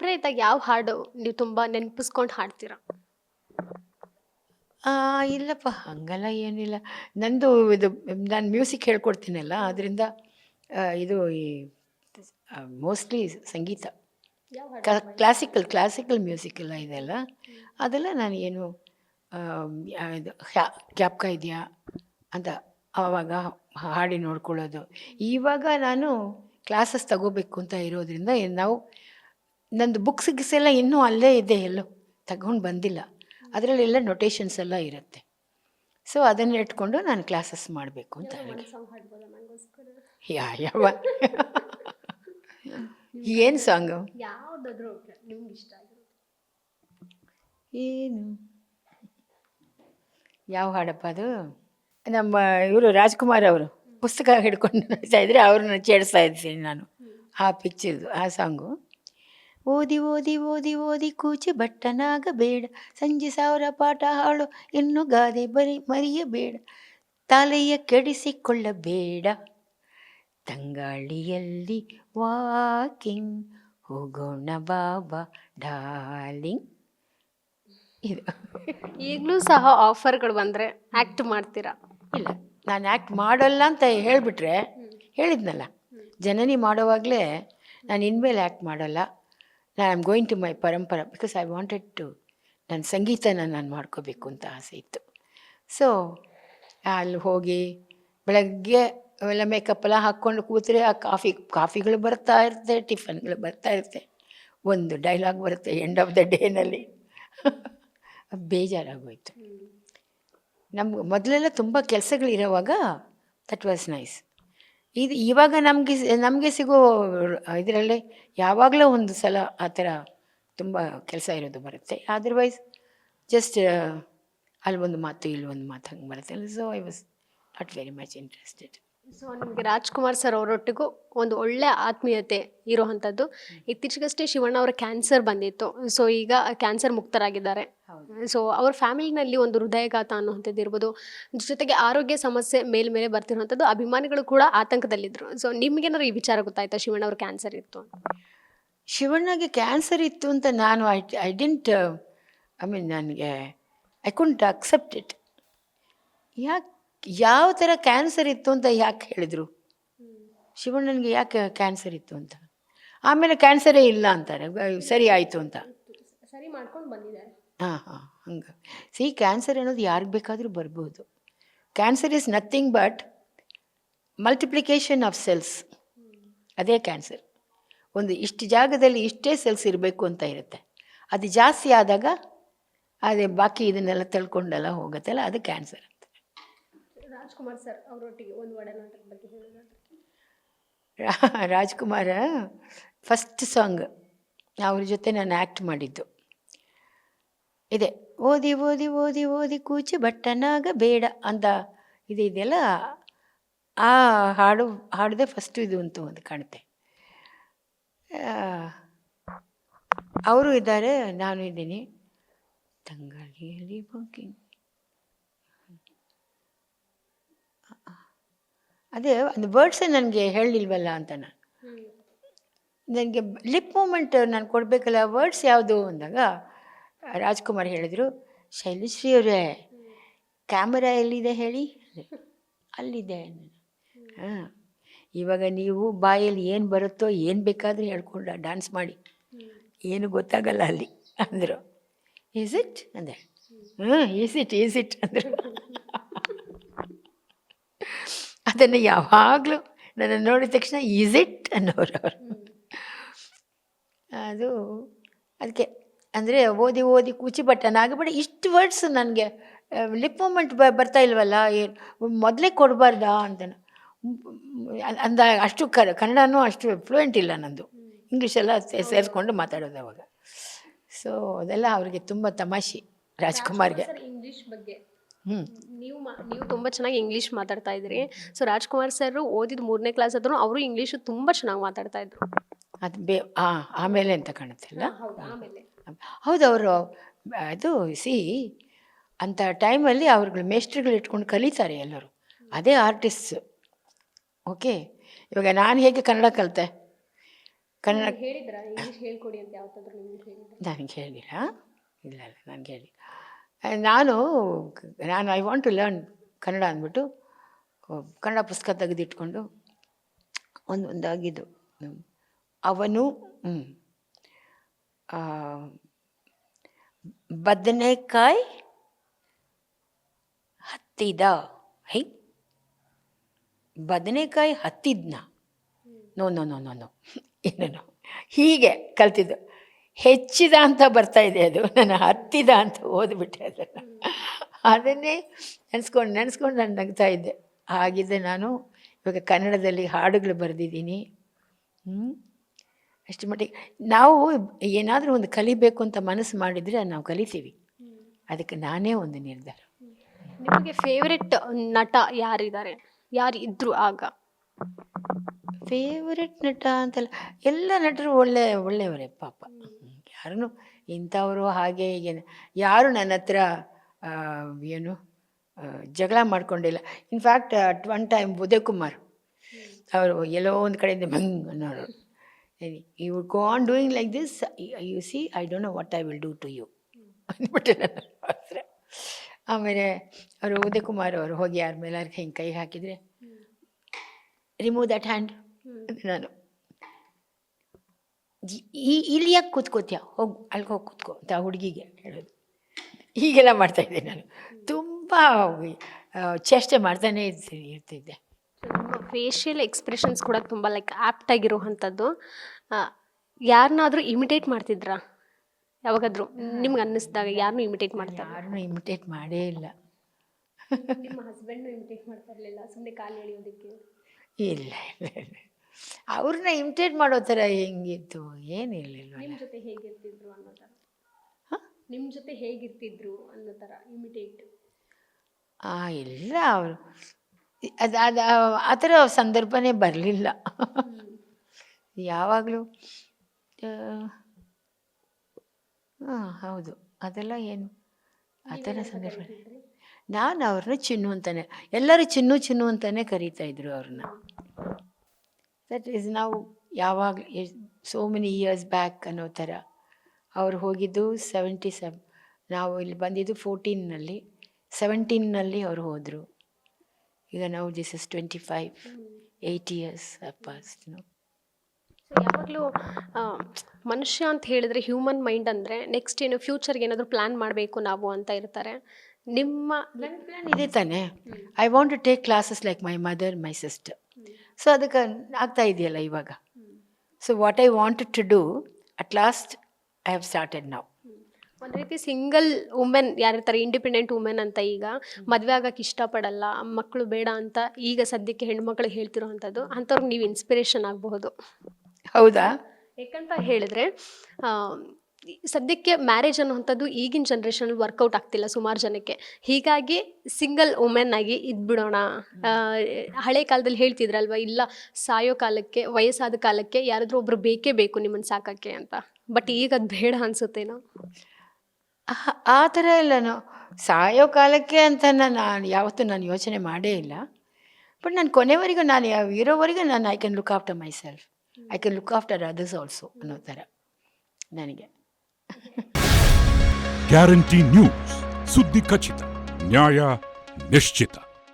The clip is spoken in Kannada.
ಒಬ್ಬರೇ ಇದ್ದಾಗ ಯಾವ ಹಾಡು ನೀವು ತುಂಬ ನೆನಪಿಸ್ಕೊಂಡು ಹಾಡ್ತೀರಾ? ಇಲ್ಲಪ್ಪ ಹಂಗೆಲ್ಲ ಏನಿಲ್ಲ. ನಂದು ಇದು ನಾನು ಮ್ಯೂಸಿಕ್ ಹೇಳ್ಕೊಡ್ತೀನಲ್ಲ, ಅದರಿಂದ ಇದು ಈ ಮೋಸ್ಟ್ಲಿ ಸಂಗೀತ, ಯಾವ ಹಾಡು? ಕ್ಲಾಸಿಕಲ್ ಮ್ಯೂಸಿಕ್ ಎಲ್ಲ ಇದೆಲ್ಲ, ಅದೆಲ್ಲ ನಾನು ಏನು ಇದು ಜ್ಞಾಪಕ ಇದೆಯಾ ಅಂತ ಆವಾಗ ಹಾಡಿ ನೋಡ್ಕೊಳ್ಳೋದು. ಇವಾಗ ನಾನು ಕ್ಲಾಸಸ್ ತಗೋಬೇಕು ಅಂತ ಇರೋದ್ರಿಂದ ನಾವು ನಂದು ಬುಕ್ಸ್ ಗಿಕ್ಸ್ ಎಲ್ಲ ಇನ್ನೂ ಅಲ್ಲೇ ಇದೆ, ಎಲ್ಲೋ ತಗೊಂಡು ಬಂದಿಲ್ಲ. ಅದರಲ್ಲೆಲ್ಲ ನೊಟೇಷನ್ಸ್ ಎಲ್ಲ ಇರುತ್ತೆ. ಸೊ ಅದನ್ನು ಇಟ್ಕೊಂಡು ನಾನು ಕ್ಲಾಸಸ್ ಮಾಡಬೇಕು ಅಂತ ನನಗೆ. ಯಾವ ಏನು ಸಾಂಗು? ಯಾವುದಾದ್ರೂ ನಿಮ್ಗೆ ಇಷ್ಟ ಆಗಿರೋದು? ಏನು ಯಾವ ಹಾಡಪ್ಪ ಅದು? ನಮ್ಮ ಇವರು ರಾಜ್ಕುಮಾರ್ ಅವರು ಪುಸ್ತಕ ಹಿಡ್ಕೊಂಡು ನೋಡ್ತಾ ಇದ್ರೆ ಅವ್ರನ್ನ ಚೇಡಿಸ್ತಾ ಇದ್ದೀನಿ ನಾನು. ಆ ಪಿಕ್ಚರ್ದು ಆ ಸಾಂಗು. ಓದಿ ಓದಿ ಓದಿ ಓದಿ ಕೂಚಿ ಬಟ್ಟನಾಗಬೇಡ, ಸಂಜೆ ಸಾವಿರ ಪಾಠ ಹಾಳು ಇನ್ನು ಗಾದೆ ಮರೆಯಬೇಡ, ತಲೆಯ ಕೆಡಿಸಿಕೊಳ್ಳಬೇಡ, ತಂಗಾಳಿಯಲ್ಲಿ ವಾಕಿಂಗ್ ಹೋಗೋಣ ಬಾಬಾ ಡಾರ್ಲಿಂಗ್. ಇದು ಈಗಲೂ ಸಹ ಆಫರ್ಗಳು ಬಂದರೆ ಆ್ಯಕ್ಟ್ ಮಾಡ್ತೀರಾ? ಇಲ್ಲ, ನಾನು ಆ್ಯಕ್ಟ್ ಮಾಡಲ್ಲ ಅಂತ ಹೇಳಿಬಿಟ್ರೆ, ಹೇಳಿದ್ನಲ್ಲ ಜನನಿ ಮಾಡೋವಾಗಲೇ ನಾನು ಇನ್ಮೇಲೆ ಆ್ಯಕ್ಟ್ ಮಾಡಲ್ಲ, ನಾನು ಆಮ್ ಗೋಯಿಂಗ್ ಟು ಮೈ ಪರಂಪರ, ಬಿಕಾಸ್ ಐ ವಾಂಟೆಡ್ ಟು ನನ್ನ ಸಂಗೀತನ ನಾನು ಮಾಡ್ಕೋಬೇಕು ಅಂತ ಆಸೆ ಇತ್ತು. ಸೊ ಅಲ್ಲಿ ಹೋಗಿ ಬೆಳಗ್ಗೆ ಅವೆಲ್ಲ ಮೇಕಪ್ ಎಲ್ಲ ಹಾಕ್ಕೊಂಡು ಕೂತ್ರೆ ಆ ಕಾಫಿಗಳು ಬರ್ತಾ ಇರುತ್ತೆ, ಟಿಫನ್ಗಳು ಬರ್ತಾ ಇರುತ್ತೆ, ಒಂದು ಡೈಲಾಗ್ ಬರುತ್ತೆ ಎಂಡ್ ಆಫ್ ದ ಡೇನಲ್ಲಿ. ಬೇಜಾರಾಗೋಯ್ತು. ನಮ್ಗೆ ಮೊದಲೆಲ್ಲ ತುಂಬ ಕೆಲಸಗಳಿರೋವಾಗ ದಟ್ ವಾಸ್ ನೈಸ್. ಇದು ಇವಾಗ ನಮಗೆ ಸಿಗೋ ಇದರಲ್ಲೇ ಯಾವಾಗಲೂ ಒಂದು ಸಲ ಆ ಥರ ತುಂಬ ಕೆಲಸ ಇರೋದು ಬರುತ್ತೆ. ಅದರ್ವೈಸ್ ಜಸ್ಟ್ ಅಲ್ಲೊಂದು ಮಾತು ಇಲ್ಲೊಂದು ಮಾತು ಹಂಗೆ ಬರುತ್ತೆ. So I was not very much interested. So ನಿಮಗೆ ರಾಜ್ಕುಮಾರ್ ಸರ್ ಅವರೊಟ್ಟಿಗೂ ಒಂದು ಒಳ್ಳೆ ಆತ್ಮೀಯತೆ ಇರುವಂಥದ್ದು. ಇತ್ತೀಚೆಗಷ್ಟೇ ಶಿವಣ್ಣ ಅವರ ಕ್ಯಾನ್ಸರ್ ಬಂದಿತ್ತು. ಸೊ ಈಗ ಕ್ಯಾನ್ಸರ್ ಮುಕ್ತರಾಗಿದ್ದಾರೆ. ಸೊ ಅವ್ರ ಫ್ಯಾಮಿಲಿನಲ್ಲಿ ಒಂದು ಹೃದಯಘಾತ ಅನ್ನುವಂಥದ್ದು ಇರ್ಬೋದು, ಜೊತೆಗೆ ಆರೋಗ್ಯ ಸಮಸ್ಯೆ ಮೇಲ್ಮೇಲೆ ಬರ್ತಿರುವಂಥದ್ದು, ಅಭಿಮಾನಿಗಳು ಕೂಡ ಆತಂಕದಲ್ಲಿದ್ದರು. ಸೊ ನಿಮಗೇನಾದ್ರು ಈ ವಿಚಾರ ಗೊತ್ತಾಯ್ತಾ ಶಿವಣ್ಣ ಅವ್ರ ಕ್ಯಾನ್ಸರ್ ಇತ್ತು? ಶಿವಣ್ಣಗೆ ಕ್ಯಾನ್ಸರ್ ಇತ್ತು ಅಂತ ನಾನು ಐ ಡಿಂಟ್ ನನಗೆ ಐ ಕುಂಟ್ ಅಕ್ಸೆಪ್ಟ್ ಇಟ್. ಯಾಕೆ ಯಾವ ಥರ ಕ್ಯಾನ್ಸರ್ ಇತ್ತು ಅಂತ ಯಾಕೆ ಹೇಳಿದರು? ಶಿವಣ್ಣನಿಗೆ ಯಾಕೆ ಕ್ಯಾನ್ಸರ್ ಇತ್ತು ಅಂತ, ಆಮೇಲೆ ಕ್ಯಾನ್ಸರೇ ಇಲ್ಲ ಅಂತಾರೆ, ಸರಿ ಆಯಿತು ಅಂತ. ಸರಿ ಮಾಡ್ಕೊಂಡು ಬಂದಿದ್ದಾರೆ. ಹಾಂ ಹಂಗೆ. ಕ್ಯಾನ್ಸರ್ ಅನ್ನೋದು ಯಾರಿಗೆ ಬೇಕಾದರೂ ಬರ್ಬೋದು. Cancer is nothing but multiplication of cells. ಅದೇ ಕ್ಯಾನ್ಸರ್. ಒಂದು ಇಷ್ಟು ಜಾಗದಲ್ಲಿ ಇಷ್ಟೇ ಸೆಲ್ಸ್ ಇರಬೇಕು ಅಂತ ಇರುತ್ತೆ, ಅದು ಜಾಸ್ತಿ ಆದಾಗ ಅದೇ ಬಾಕಿ ಇದನ್ನೆಲ್ಲ ತಳ್ಕೊಂಡೆಲ್ಲ ಹೋಗುತ್ತಲ್ಲ, ಅದು ಕ್ಯಾನ್ಸರ್ ಅಂತ. ರಾಜ್ಕುಮಾರ್ ಸರ್ ಅವರೊಟ್ಟಿಗೆ ಒಂದು ಒಡನಾಟದ ಬಗ್ಗೆ ಹೇಳೋದಾದ್ರೆ? ರಾಜ್ಕುಮಾರ ಫಸ್ಟ್ ಸಾಂಗ್ ಅವ್ರ ಜೊತೆ ನಾನು ಆ್ಯಕ್ಟ್ ಮಾಡಿದ್ದು ಇದೆ, ಓದಿ ಓದಿ ಓದಿ ಓದಿ ಕೂಚಿ ಬಟ್ಟನಾಗ ಬೇಡ ಅಂತ ಇದೆಯಲ್ಲ, ಆ ಹಾಡಿದೆ ಫಸ್ಟು ಇದು ಅಂತ ಒಂದು ಕಾಣುತ್ತೆ. ಅವರು ಇದ್ದಾರೆ, ನಾನು ಇದ್ದೀನಿ. ತಂಗಾಳಿಯಲ್ಲಿ ವಾಕಿಂಗ್, ಅದೇ ಒಂದು ವರ್ಡ್ಸೇ ನನಗೆ ಹೇಳಲಿಲ್ವಲ್ಲ ಅಂತ ನನಗೆ ಲಿಪ್ ಮೂಮೆಂಟ್ ನಾನು ಕೊಡಬೇಕಲ್ಲ, ವರ್ಡ್ಸ್ ಯಾವುದು ಅಂದಾಗ ರಾಜ್ಕುಮಾರ್ ಹೇಳಿದರು, ಶೈಲಶ್ರೀ ಅವರೇ ಕ್ಯಾಮರಾ ಎಲ್ಲಿದೆ ಹೇಳಿ, ಅಲ್ಲಿದೆ. ಹಾಂ, ಇವಾಗ ನೀವು ಬಾಯಲ್ಲಿ ಏನು ಬರುತ್ತೋ ಏನು ಬೇಕಾದರೂ ಹೇಳ್ಕೊಂಡು ಡ್ಯಾನ್ಸ್ ಮಾಡಿ, ಏನು ಗೊತ್ತಾಗಲ್ಲ ಅಲ್ಲಿ ಅಂದರು. ಈಸ್ ಇಟ್ ಅಂದೆ. ಈಸ್ ಇಟ್ ಅಂದರು. ಅದನ್ನು ಯಾವಾಗಲೂ ನನ್ನ ನೋಡಿದ ತಕ್ಷಣ ಈಸ್ ಇಟ್ ಅನ್ನೋರು ಅವರು. ಅದು ಅದಕ್ಕೆ ಅಂದರೆ ಓದಿ ಓದಿ ಕೂಚಿ ಬಟ್ಟನಾಗಬೇಡ, ಇಷ್ಟು ವರ್ಡ್ಸ್ ನನಗೆ ಲಿಪ್ ಮೂಮೆಂಟ್ ಬರ್ತಾ ಇಲ್ವಲ್ಲ, ಮೊದಲೇ ಕೊಡಬಾರ್ದಾ ಅಂತ ಅಂದ. ಅಷ್ಟು ಕನ್ನಡನೂ ಅಷ್ಟು ಫ್ಲೂಯೆಂಟ್ ಇಲ್ಲ ನಂದು, ಇಂಗ್ಲೀಷೆಲ್ಲ ಸೇರಿಸ್ಕೊಂಡು ಮಾತಾಡೋದು ಅವಾಗ. ಸೊ ಅದೆಲ್ಲ ಅವರಿಗೆ ತುಂಬ ತಮಾಷೆ ರಾಜ್ಕುಮಾರ್ಗೆ. ಇಂಗ್ಲೀಷ್ ಬಗ್ಗೆ ನೀವು ತುಂಬ ಚೆನ್ನಾಗಿ ಇಂಗ್ಲೀಷ್ ಮಾತಾಡ್ತಾ ಇದ್ರಿ. ಸೊ ರಾಜ್ಕುಮಾರ್ ಸರ್ ಓದಿದ 3ನೇ ಕ್ಲಾಸ್ ಆದ್ರೂ ಅವರು ಇಂಗ್ಲೀಷು ತುಂಬ ಚೆನ್ನಾಗಿ ಮಾತಾಡ್ತಾ ಇದ್ರು. ಅದು ಆಮೇಲೆ ಅಂತ ಕಾಣುತ್ತಲ್ಲ. ಆಮೇಲೆ ಹೌದು, ಅವರು ಅದು ಅಂಥ ಟೈಮಲ್ಲಿ ಅವ್ರುಗಳು ಮೇಸ್ಟ್ರುಗಳು ಇಟ್ಕೊಂಡು ಕಲಿತಾರೆ ಎಲ್ಲರೂ, ಅದೇ ಆರ್ಟಿಸ್ಟ್ಸು. ಓಕೆ, ಇವಾಗ ನಾನು ಹೇಗೆ ಕನ್ನಡ ಕಲಿತೆ, ಕನ್ನಡ ಹೇಳಿದ್ರ ಇಂಗ್ಲೀಷ್ ಹೇಳ್ಕೊಡಿ ಅಂತ ಯಾವತ್ತಾದ್ರೂ ನಿಮ್ಗೆ ಹೇಳಿದ್ರ? ನನಗೆ ಹೇಳಿಲ್ಲ, ಇಲ್ಲ ನನಗೆ ಹೇಳಿ. ನಾನು I want to learn Kannada ಅಂದ್ಬಿಟ್ಟು ಕನ್ನಡ ಪುಸ್ತಕ ತೆಗೆದಿಟ್ಕೊಂಡು ಒಂದೊಂದಾಗಿದ್ದು ಅವನು ಬದನೆಕಾಯಿ ಹತ್ತಿದ. ಹೈ, ಬದನೆಕಾಯಿ ಹತ್ತಿದ್ನ? No no no no no ಏನೇನೋ ಹೀಗೆ ಕಲ್ತಿದ್ದು. ಹೆಚ್ಚಿದ ಅಂತ ಬರ್ತಾ ಇದೆ, ಅದು ನಾನು ಹತ್ತಿದ ಅಂತ ಓದ್ಬಿಟ್ಟೆ. ಅದನ್ನೇ ನೆನೆಸ್ಕೊಂಡು ನಾನು ನಗ್ತಾ ಇದ್ದೆ. ಹಾಗಿದ್ದೆ ನಾನು ಇವಾಗ ಕನ್ನಡದಲ್ಲಿ ಹಾಡುಗಳು ಬರೆದಿದ್ದೀನಿ. ಅಷ್ಟು ಮಟ್ಟಿಗೆ ನಾವು ಏನಾದರೂ ಒಂದು ಕಲಿಬೇಕು ಅಂತ ಮನಸ್ಸು ಮಾಡಿದರೆ ನಾವು ಕಲಿತೀವಿ. ಅದಕ್ಕೆ ನಾನೇ ಒಂದು ನಿರ್ಧಾರ. ನಿಮಗೆ ಫೇವ್ರೆಟ್ ನಟ ಯಾರಿದ್ದಾರೆ, ಯಾರು ಇದ್ರು ಆಗ? ಫೇವ್ರೆಟ್ ನಟ ಅಂತಲ್ಲ, ಎಲ್ಲ ನಟರು ಒಳ್ಳೆಯವರೇ ಪಾಪ. ಯಾರೂ ಇಂಥವರು ಹಾಗೆ ಹೀಗೆ ಯಾರು ನನ್ನ ಹತ್ರ ಏನು ಜಗಳ ಮಾಡ್ಕೊಂಡಿಲ್ಲ. In fact at one time Uday Kumar ಅವರು ಎಲ್ಲೋ ಒಂದು ಕಡೆಯಿಂದ ಅನ್ನೋರು, you go on doing like this, you see I don't know what I will do to you ಅಂದ್ಬಿಟ್ಟು ನನ್ನ ಹತ್ರ. ಆಮೇಲೆ ಅವರು ಉದಯ್ ಕುಮಾರ್ ಅವರು ಹೋಗಿ ಯಾರ ಮೇಲೆ ಹಿಂಗೆ ಕೈ ಹಾಕಿದರೆ ರಿಮೂವ್ ದಟ್ ಹ್ಯಾಂಡ್. ನಾನು ಇಲ್ಲಿ ಯಾಕೆ ಕೂತ್ಕೋತೀಯ, ಹೋಗಿ ಅಲ್ಲಿಗೆ ಹೋಗಿ ಕೂತ್ಕೋ ಅಂತ ಹುಡುಗಿಗೆ ಹೇಳೋದು. ಹೀಗೆಲ್ಲ ಮಾಡ್ತಾಯಿದ್ದೆ ನಾನು. ತುಂಬ ಚೇಷ್ಟೆ ಮಾಡ್ತಾನೆ ಇರ್ತಿದ್ದೆ. ನಿಮ್ಮ ಫೇಶಿಯಲ್ ಎಕ್ಸ್ಪ್ರೆಷನ್ಸ್ ಕೂಡ ತುಂಬ ಲೈಕ್ ಆ್ಯಪ್ಟ್ ಆಗಿರುವಂಥದ್ದು. ಯಾರನ್ನಾದರೂ ಇಮಿಟೇಟ್ ಮಾಡ್ತಿದ್ರಾ ಯಾವಾಗಾದರೂ? ನಿಮ್ಗೆ ಅನ್ನಿಸ್ದಾಗ ಯಾರನ್ನೂ ಇಮಿಟೇಟ್ ಮಾಡ್ತಾರೆ? ಯಾರನ್ನೂ ಇಮಿಟೇಟ್ ಮಾಡೇ ಇಲ್ಲ. ನಿಮ್ಮ ಹಸ್ಬೆಂಡ್ನು ಇಮಿಟೇಟ್ ಮಾಡ್ತಾ ಇರಲಿಲ್ಲ, ಸುಮ್ಮನೆ ಕಾಲು ಎಳೆಯೋದಕ್ಕೆ? ಇಲ್ಲ ಅವ್ರನ್ನ ಇಮಿಟೇಟ್ ಮಾಡೋ ಥರ ಹೆಂಗಿತ್ತು, ಏನಿರಲಿಲ್ಲ. ನಿಮ್ಮ ಜೊತೆ ಹೇಗಿರ್ತಿದ್ರು ಅನ್ನೋ ಥರ? ನಿಮ್ಮ ಜೊತೆ ಹೇಗಿರ್ತಿದ್ರು ಅನ್ನೋ ಥರ ಇಮಿಟೇಟ್? ಇಲ್ಲ, ಅವರು ಅದು ಆ ಥರ ಸಂದರ್ಭನೇ ಬರಲಿಲ್ಲ ಯಾವಾಗಲೂ. ಹೌದು, ಅದೆಲ್ಲ ಏನು ಆ ಥರ ಸಂದರ್ಭ. ನಾನು ಅವ್ರನ್ನ ಚಿನ್ನು ಅಂತಾನೆ, ಎಲ್ಲರೂ ಚಿನ್ನು ಅಂತಾನೆ ಕರೀತಾಯಿದ್ರು ಅವ್ರನ್ನ. ದಟ್ ಈಸ್ ನಾವು ಯಾವಾಗಲೂ ಸೋ ಮೆನಿ ಇಯರ್ಸ್ ಬ್ಯಾಕ್ ಅನ್ನೋ ಥರ. ಅವ್ರು ಹೋಗಿದ್ದು 77, ನಾವು ಇಲ್ಲಿ ಬಂದಿದ್ದು 14ನಲ್ಲಿ, 17ನಲ್ಲಿ ಅವ್ರು ಹೋದರು. ಈಗ ನಾವು ದಿಸ್ ಇಸ್ 25, 8 years ಪಾಸ್ಟ್. ಯಾವಾಗಲೂ ಮನುಷ್ಯ ಅಂತ ಹೇಳಿದ್ರೆ, ಹ್ಯೂಮನ್ ಮೈಂಡ್ ಅಂದರೆ ನೆಕ್ಸ್ಟ್ ಏನು ಫ್ಯೂಚರ್ಗೆ ಏನಾದರೂ ಪ್ಲ್ಯಾನ್ ಮಾಡಬೇಕು ನಾವು ಅಂತ ಇರ್ತಾರೆ. ನನ್ನ ಪ್ಲ್ಯಾನ್ ಇದೆ ತಾನೆ. I want to take classes like my mother, my sister. So ಅದಕ್ಕೆ ಆಗ್ತಾ ಇದೆಯಲ್ಲ ಇವಾಗ. So what I wanted to do at last I have started now. ಒಂದು ರೀತಿ ಸಿಂಗಲ್ ವುಮೆನ್ ಯಾರಿರ್ತಾರೆ, ಇಂಡಿಪೆಂಡೆಂಟ್ ವುಮೆನ್ ಅಂತ, ಈಗ ಮದುವೆ ಆಗೋಕ್ಕೆ ಇಷ್ಟಪಡಲ್ಲ, ಮಕ್ಕಳು ಬೇಡ ಅಂತ ಈಗ ಸದ್ಯಕ್ಕೆ ಹೆಣ್ಮಕ್ಳಿಗೆ ಹೇಳ್ತಿರೋ ಅಂಥದ್ದು, ಅಂಥವ್ರಿಗೆ ನೀವು ಇನ್ಸ್ಪಿರೇಷನ್ ಆಗಬಹುದು. ಹೌದಾ? ಯಾಕಂತ ಹೇಳಿದ್ರೆ ಸದ್ಯಕ್ಕೆ ಮ್ಯಾರೇಜ್ ಅನ್ನುವಂಥದ್ದು ಈಗಿನ ಜನ್ರೇಷನಲ್ಲಿ ವರ್ಕೌಟ್ ಆಗ್ತಿಲ್ಲ ಸುಮಾರು ಜನಕ್ಕೆ. ಹೀಗಾಗಿ ಸಿಂಗಲ್ ವುಮೆನ್ ಆಗಿ ಇದ್ಬಿಡೋಣ. ಹಳೆ ಕಾಲದಲ್ಲಿ ಹೇಳ್ತಿದ್ರಲ್ವ, ಇಲ್ಲ ಸಾಯೋ ಕಾಲಕ್ಕೆ, ವಯಸ್ಸಾದ ಕಾಲಕ್ಕೆ ಯಾರಾದರೂ ಒಬ್ರು ಬೇಕೇ ಬೇಕು ನಿಮ್ಮನ್ನು ಸಾಕೋಕ್ಕೆ ಅಂತ. ಬಟ್ ಈಗ ಅದು ಬೇಡ ಅನಿಸುತ್ತೇನೋ? ಆ ಥರ ಎಲ್ಲನೋ ಸಾಯೋ ಕಾಲಕ್ಕೆ ಅಂತ ನಾನು ಯಾವತ್ತೂ ಯೋಚನೆ ಮಾಡೇ ಇಲ್ಲ. ಬಟ್ ನಾನು ಕೊನೆವರೆಗೂ, ನಾನು ಇರೋವರೆಗೂ ನಾನು I can look after my self, I can look after others also ಅನ್ನೋ ಥರ ನನಗೆ. ಗ್ಯಾರಂಟಿ ನ್ಯೂಸ್, ಸುದ್ದಿ ಖಚಿತ, ನ್ಯಾಯ ನಿಶ್ಚಿತ.